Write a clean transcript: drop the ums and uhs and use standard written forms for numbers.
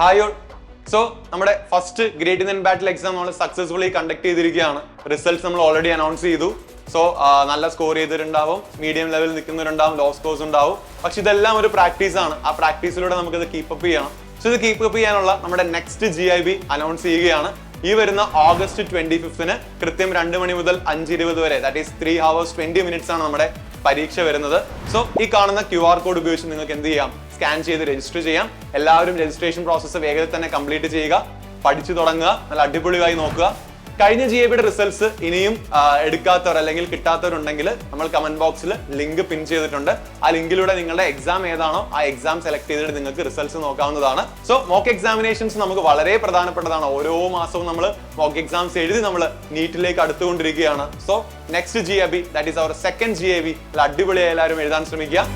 Hi all. So നമ്മുടെ first great Indian ബാറ്റിൽ exam നമ്മൾ successfully conduct ചെയ്തിരിക്കുകയാണ്. റിസൾട്ട്സ് നമ്മൾ ഓൾറെഡി അനൗൺസ് ചെയ്തു. സോ നല്ല സ്കോർ ചെയ്തിട്ടുണ്ടാവും, മീഡിയം ലെവലിൽ നിൽക്കുന്നവരുണ്ടാവും, ലോ സ്കോർസ് ഉണ്ടാവും. പക്ഷെ ഇതെല്ലാം ഒരു പ്രാക്ടീസ് ആണ്. ആ പ്രാക്ടീസിലൂടെ നമുക്കിത് കീപ്പപ്പ് ചെയ്യണം. സോ ഇത് കീപ്പപ്പ് ചെയ്യാനുള്ള നമ്മുടെ നെക്സ്റ്റ് GIB അനൗൺസ് ചെയ്യുകയാണ്. ഈ വരുന്ന August 25 കൃത്യം 2 മണി മുതൽ 5:20 വരെ, ദാറ്റ് ഈസ് 3 hours 20 minutes ആണ് നമ്മുടെ പരീക്ഷ വരുന്നത്. സോ ഈ കാണുന്ന QR കോഡ് ഉപയോഗിച്ച് നിങ്ങൾക്ക് എന്ത് ചെയ്യാം, സ്കാൻ ചെയ്ത് രജിസ്റ്റർ ചെയ്യാം. എല്ലാവരും രജിസ്ട്രേഷൻ പ്രോസസ്സ് വേഗത്തിൽ തന്നെ കംപ്ലീറ്റ് ചെയ്യുക, പഠിച്ചു തുടങ്ങുക, നല്ല അടിപൊളിയായി നോക്കുക. കഴിഞ്ഞ GIBയുടെ റിസൾട്ട്സ് ഇനിയും എടുക്കാത്തവർ അല്ലെങ്കിൽ കിട്ടാത്തവരുണ്ടെങ്കിൽ നമ്മൾ കമന്റ് ബോക്സിൽ ലിങ്ക് പിൻ ചെയ്തിട്ടുണ്ട്. ആ ലിങ്കിലൂടെ നിങ്ങളുടെ എക്സാം ഏതാണോ ആ എക്സാം സെലക്ട് ചെയ്തിട്ട് നിങ്ങൾക്ക് റിസൾട്ട്സ് നോക്കാവുന്നതാണ്. സോ മോക്ക് എക്സാമിനേഷൻസ് നമുക്ക് വളരെ പ്രധാനപ്പെട്ടതാണ്. ഓരോ മാസവും നമ്മൾ മോക്ക് എക്സാംസ് എഴുതി നമ്മൾ നീറ്റിലേക്ക് അടുത്തുകൊണ്ടിരിക്കുകയാണ്. So next GIB, that is our second GIB, അടിപൊളിയായി എല്ലാവരും എഴുതാൻ ശ്രമിക്കുക.